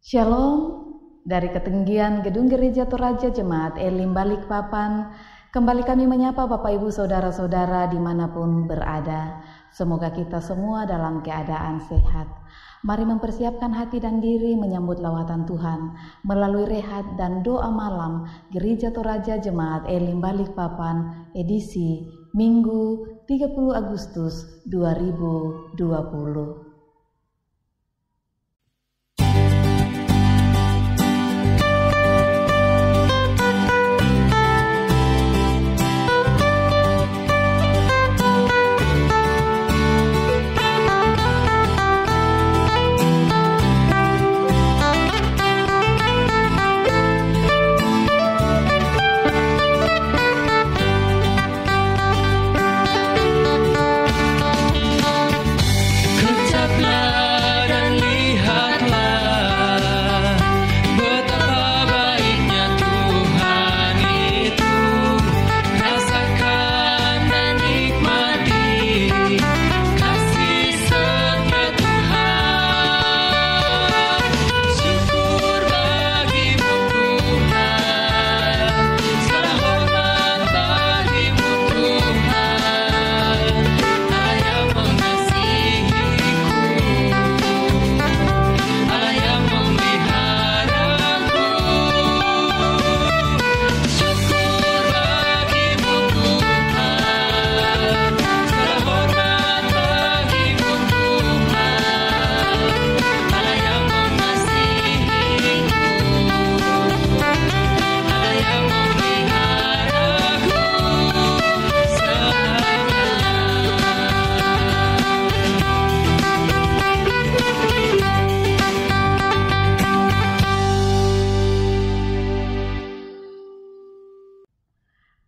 Shalom dari ketinggian Gedung Gereja Toraja Jemaat Elim Balikpapan. Kembali kami menyapa Bapak Ibu Saudara-saudara dimanapun berada. Semoga kita semua dalam keadaan sehat. Mari mempersiapkan hati dan diri menyambut lawatan Tuhan melalui rehat dan doa malam Gereja Toraja Jemaat Elim Balikpapan edisi Minggu 30 Agustus 2020.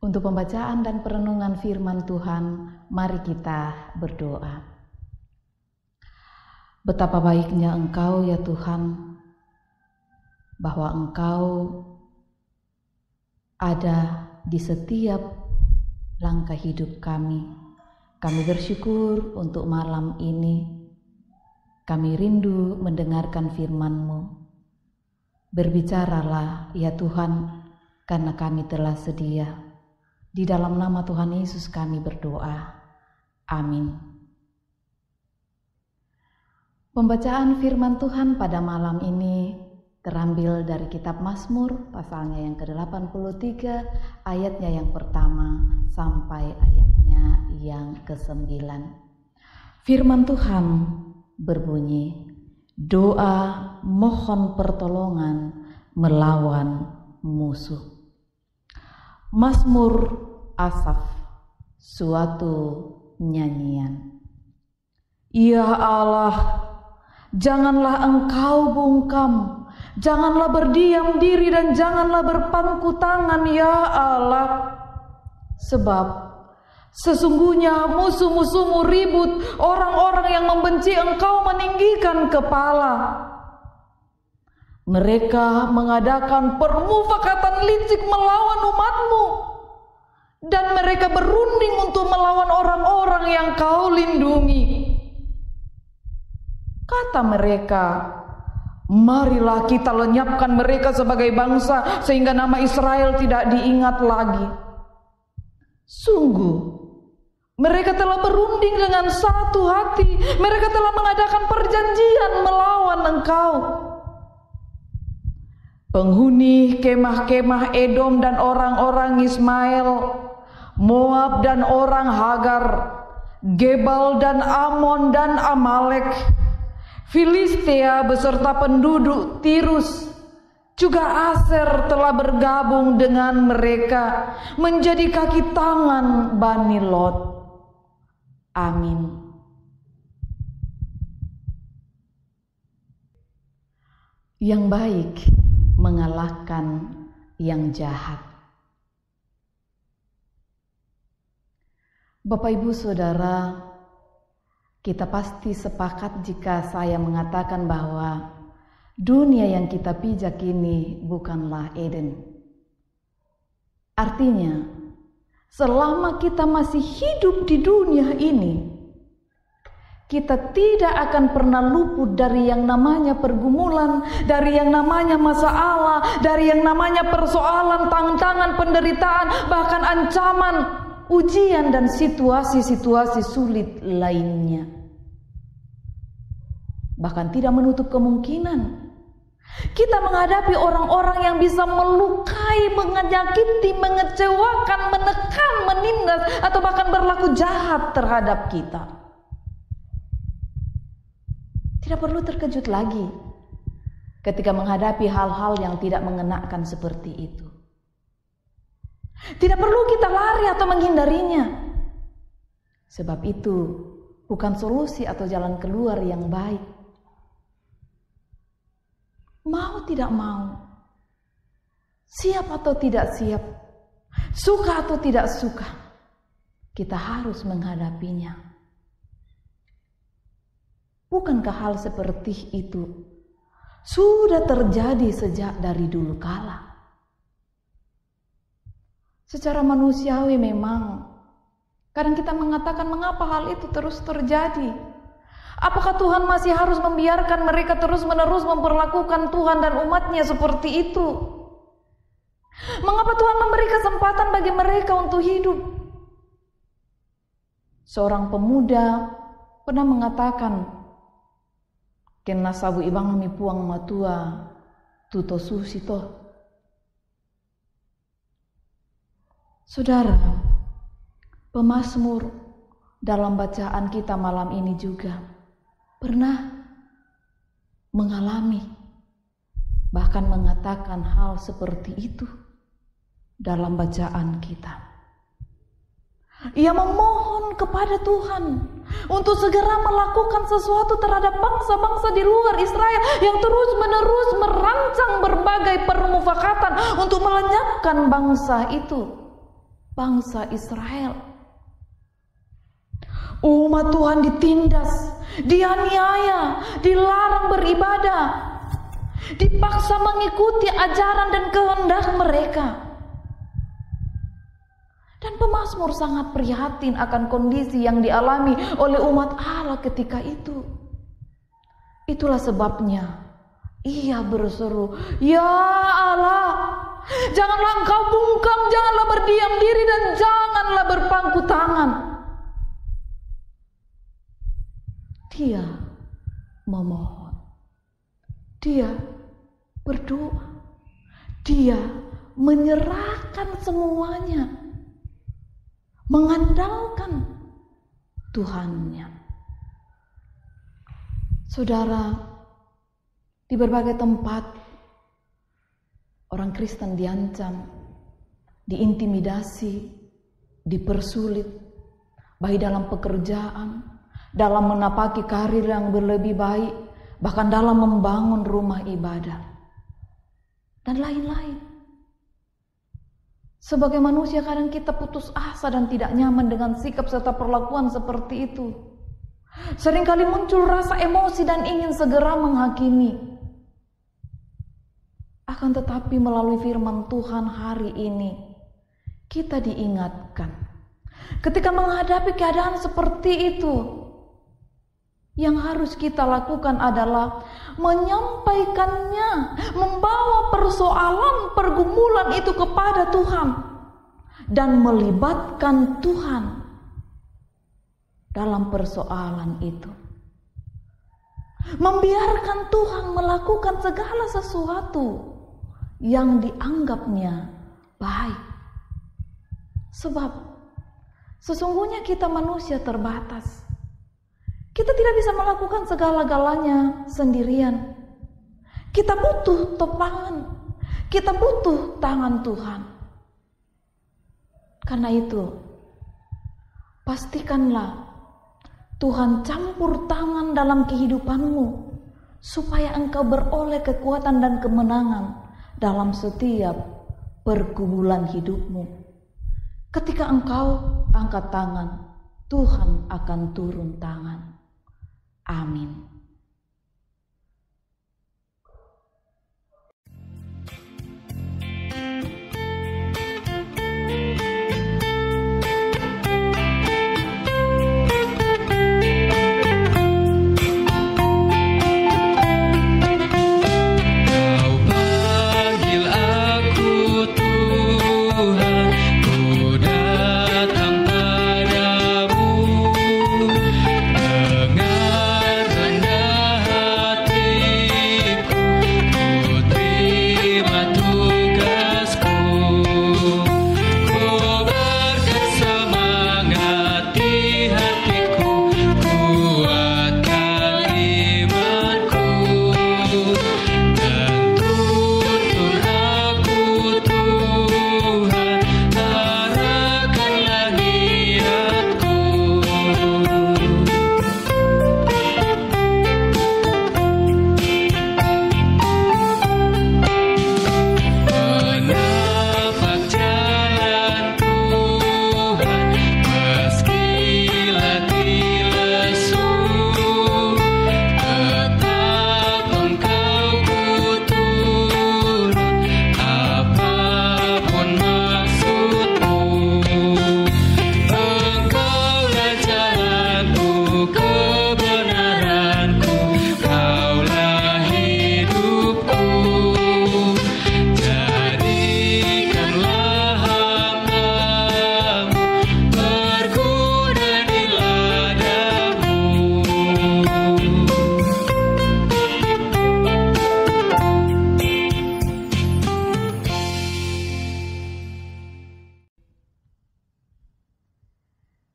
Untuk pembacaan dan perenungan firman Tuhan, mari kita berdoa. Betapa baiknya Engkau ya Tuhan, bahwa Engkau ada di setiap langkah hidup kami. Kami bersyukur untuk malam ini. Kami rindu mendengarkan firman-Mu. Berbicaralah ya Tuhan, karena kami telah sedia. Di dalam nama Tuhan Yesus kami berdoa. Amin. Pembacaan firman Tuhan pada malam ini terambil dari kitab Mazmur pasalnya yang ke-83 ayatnya yang pertama sampai ayatnya yang ke-9. Firman Tuhan berbunyi, doa mohon pertolongan melawan musuh. Mazmur Asaf, suatu nyanyian. Ya Allah, janganlah Engkau bungkam, janganlah berdiam diri dan janganlah berpangku tangan ya Allah. Sebab sesungguhnya musuh-musuhmu ribut, orang-orang yang membenci Engkau meninggikan kepala. Mereka mengadakan permufakatan licik melawan umat-Mu, dan mereka berunding untuk melawan orang-orang yang Kau lindungi. Kata mereka, marilah kita lenyapkan mereka sebagai bangsa, sehingga nama Israel tidak diingat lagi. Sungguh, mereka telah berunding dengan satu hati, mereka telah mengadakan perjanjian melawan Engkau. Penghuni kemah-kemah Edom dan orang-orang Ismail, Moab dan orang Hagar, Gebal dan Amon dan Amalek, Filistia beserta penduduk Tirus, juga Aser telah bergabung dengan mereka menjadi kaki tangan Bani Lot. Amin. Yang baik mengalahkan yang jahat. Bapak Ibu Saudara, kita pasti sepakat jika saya mengatakan bahwa dunia yang kita pijak ini bukanlah Eden. Artinya, selama kita masih hidup di dunia ini, kita tidak akan pernah luput dari yang namanya pergumulan, dari yang namanya masalah, dari yang namanya persoalan, tantangan, penderitaan, bahkan ancaman, ujian dan situasi-situasi sulit lainnya. Bahkan tidak menutup kemungkinan kita menghadapi orang-orang yang bisa melukai, menyakiti, mengecewakan, menekan, menindas, atau bahkan berlaku jahat terhadap kita. Tidak perlu terkejut lagi ketika menghadapi hal-hal yang tidak mengenakan seperti itu. Tidak perlu kita lari atau menghindarinya. Sebab itu bukan solusi atau jalan keluar yang baik. Mau tidak mau, siap atau tidak siap, suka atau tidak suka, kita harus menghadapinya. Bukankah hal seperti itu sudah terjadi sejak dari dulu kala? Secara manusiawi memang kadang kita mengatakan, mengapa hal itu terus terjadi? Apakah Tuhan masih harus membiarkan mereka terus-menerus memperlakukan Tuhan dan umatnya seperti itu? Mengapa Tuhan memberi kesempatan bagi mereka untuk hidup? Seorang pemuda pernah mengatakan, kena sabu ibang mi puang matua tuto susi toh. Saudara, pemazmur dalam bacaan kita malam ini juga pernah mengalami, bahkan mengatakan hal seperti itu dalam bacaan kita. Ia memohon kepada Tuhan untuk segera melakukan sesuatu terhadap bangsa-bangsa di luar Israel yang terus-menerus merancang berbagai permufakatan untuk melenyapkan bangsa itu, bangsa Israel. Umat Tuhan ditindas, dianiaya, dilarang beribadah, dipaksa mengikuti ajaran dan kehendak mereka. Dan pemazmur sangat prihatin akan kondisi yang dialami oleh umat Allah ketika itu. Itulah sebabnya ia berseru, "Ya Allah, janganlah Engkau bungkam, janganlah berdiam diri, dan janganlah berpangku tangan." Dia memohon, dia berdoa, dia menyerahkan semuanya, mengandalkan Tuhannya. Saudara, di berbagai tempat orang Kristen diancam, diintimidasi, dipersulit, baik dalam pekerjaan, dalam menapaki karir yang lebih baik, bahkan dalam membangun rumah ibadah, dan lain-lain. Sebagai manusia kadang kita putus asa dan tidak nyaman dengan sikap serta perlakuan seperti itu. Seringkali muncul rasa emosi dan ingin segera menghakimi. Akan tetapi melalui firman Tuhan hari ini, kita diingatkan, ketika menghadapi keadaan seperti itu, yang harus kita lakukan adalah menyampaikannya, membawa persoalan, pergumulan itu kepada Tuhan, dan melibatkan Tuhan dalam persoalan itu. Membiarkan Tuhan melakukan segala sesuatu yang dianggapnya baik. Sebab sesungguhnya kita manusia terbatas. Kita tidak bisa melakukan segala-galanya sendirian. Kita butuh topangan, kita butuh tangan Tuhan. Karena itu, pastikanlah Tuhan campur tangan dalam kehidupanmu, supaya engkau beroleh kekuatan dan kemenangan dalam setiap pergumulan hidupmu. Ketika engkau angkat tangan, Tuhan akan turun tangan. Amin.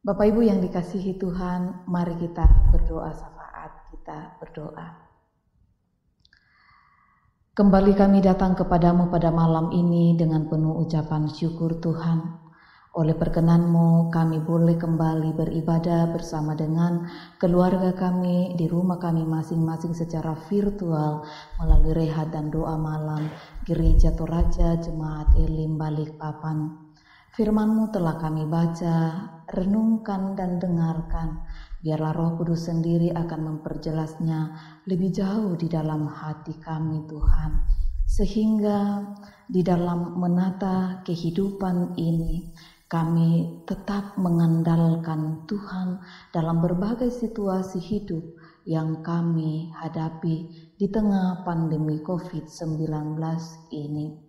Bapak Ibu yang dikasihi Tuhan, mari kita berdoa syafaat, kita berdoa. Kembali kami datang kepadamu pada malam ini dengan penuh ucapan syukur Tuhan. Oleh perkenan-Mu kami boleh kembali beribadah bersama dengan keluarga kami di rumah kami masing-masing secara virtual melalui rehat dan doa malam Gereja Toraja Jemaat Elim Balikpapan. Firman-Mu telah kami baca, renungkan dan dengarkan. Biarlah Roh Kudus sendiri akan memperjelasnya lebih jauh di dalam hati kami Tuhan. Sehingga di dalam menata kehidupan ini kami tetap mengandalkan Tuhan dalam berbagai situasi hidup yang kami hadapi di tengah pandemi COVID-19 ini.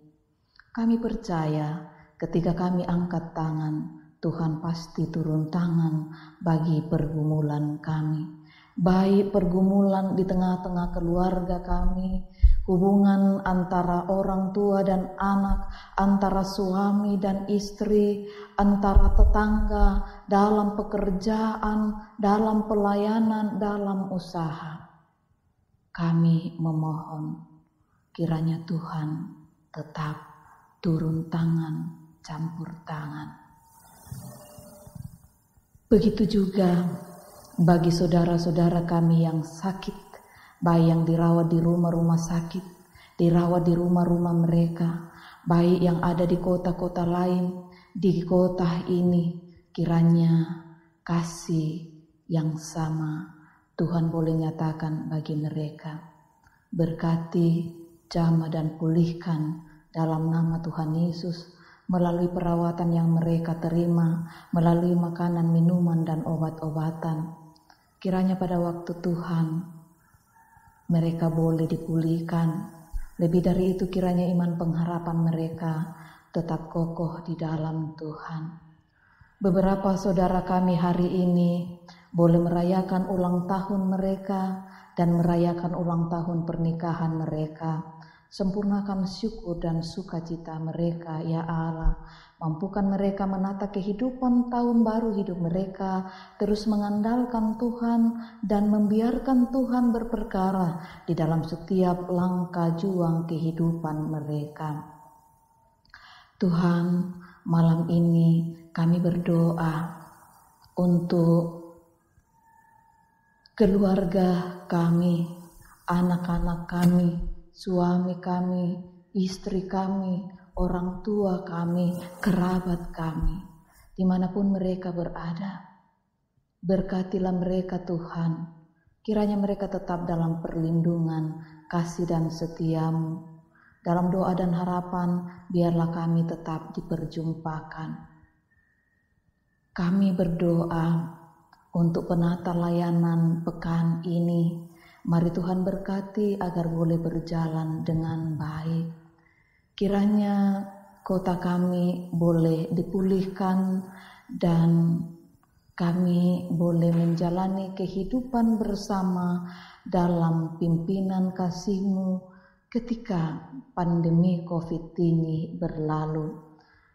Kami percaya ketika kami angkat tangan, Tuhan pasti turun tangan bagi pergumulan kami. Baik pergumulan di tengah-tengah keluarga kami, hubungan antara orang tua dan anak, antara suami dan istri, antara tetangga, dalam pekerjaan, dalam pelayanan, dalam usaha. Kami memohon kiranya Tuhan tetap turun tangan, campur tangan. Begitu juga bagi saudara-saudara kami yang sakit, baik yang dirawat di rumah-rumah sakit, dirawat di rumah-rumah mereka, baik yang ada di kota-kota lain, di kota ini, kiranya kasih yang sama Tuhan boleh nyatakan bagi mereka. Berkati, jamah dan pulihkan dalam nama Tuhan Yesus, melalui perawatan yang mereka terima, melalui makanan, minuman, dan obat-obatan. Kiranya pada waktu Tuhan, mereka boleh dipulihkan. Lebih dari itu, kiranya iman pengharapan mereka tetap kokoh di dalam Tuhan. Beberapa saudara kami hari ini boleh merayakan ulang tahun mereka dan merayakan ulang tahun pernikahan mereka. Sempurnakan syukur dan sukacita mereka, ya Allah. Mampukan mereka menata kehidupan tahun baru hidup mereka, terus mengandalkan Tuhan dan membiarkan Tuhan berperkara di dalam setiap langkah juang kehidupan mereka. Tuhan, malam ini kami berdoa untuk keluarga kami, anak-anak kami, suami kami, istri kami, orang tua kami, kerabat kami, dimanapun mereka berada. Berkatilah mereka Tuhan, kiranya mereka tetap dalam perlindungan, kasih dan setia-Mu. Dalam doa dan harapan, biarlah kami tetap diperjumpakan. Kami berdoa untuk penata layanan pekan ini. Mari Tuhan berkati agar boleh berjalan dengan baik. Kiranya kota kami boleh dipulihkan dan kami boleh menjalani kehidupan bersama dalam pimpinan kasih-Mu ketika pandemi COVID ini berlalu.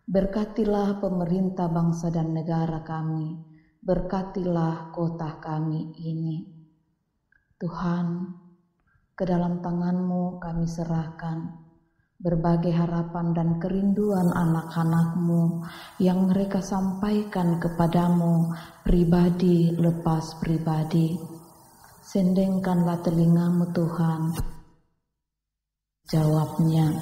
Berkatilah pemerintah bangsa dan negara kami, berkatilah kota kami ini. Tuhan, ke dalam tangan-Mu kami serahkan berbagai harapan dan kerinduan anak-anak-Mu yang mereka sampaikan kepadamu pribadi lepas pribadi. Sendengkanlah telinga-Mu Tuhan, jawabnya.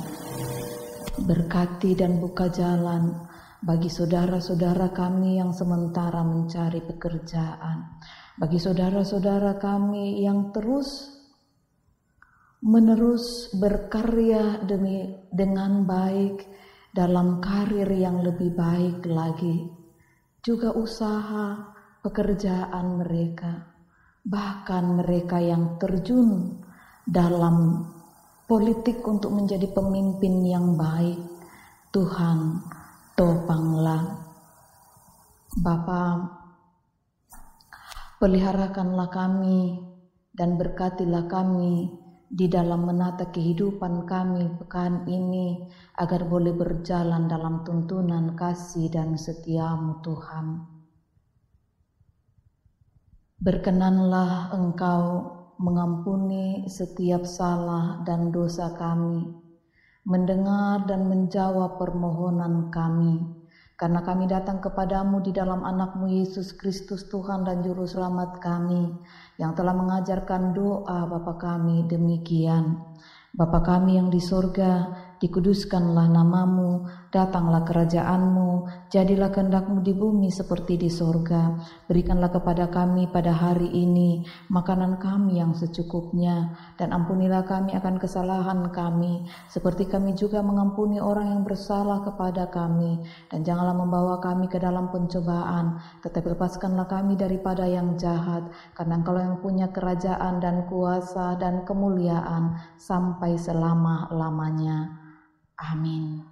Berkati dan buka jalan bagi saudara-saudara kami yang sementara mencari pekerjaan, bagi saudara-saudara kami yang terus-menerus berkarya dengan baik dalam karir yang lebih baik lagi, juga usaha pekerjaan mereka, bahkan mereka yang terjun dalam politik untuk menjadi pemimpin yang baik. Tuhan, topanglah. Bapa, peliharakanlah kami dan berkatilah kami di dalam menata kehidupan kami pekan ini agar boleh berjalan dalam tuntunan kasih dan setia-Mu Tuhan. Berkenanlah Engkau mengampuni setiap salah dan dosa kami, mendengar dan menjawab permohonan kami, karena kami datang kepadamu di dalam anakmu Yesus Kristus Tuhan dan Juru Selamat kami, yang telah mengajarkan doa Bapa kami demikian. Bapa kami yang di sorga, dikuduskanlah namamu, datanglah kerajaanmu, jadilah kehendakmu di bumi seperti di sorga. Berikanlah kepada kami pada hari ini makanan kami yang secukupnya, dan ampunilah kami akan kesalahan kami, seperti kami juga mengampuni orang yang bersalah kepada kami. Dan janganlah membawa kami ke dalam pencobaan, tetapi lepaskanlah kami daripada yang jahat, karena Engkau yang punya kerajaan dan kuasa dan kemuliaan sampai selama-lamanya. Amin.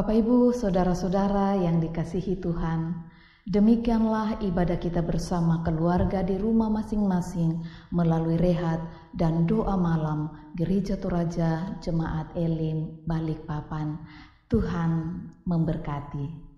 Bapak Ibu, saudara-saudara yang dikasihi Tuhan, demikianlah ibadah kita bersama keluarga di rumah masing-masing melalui rehat dan doa malam Gereja Toraja Jemaat Elim Balikpapan. Tuhan memberkati.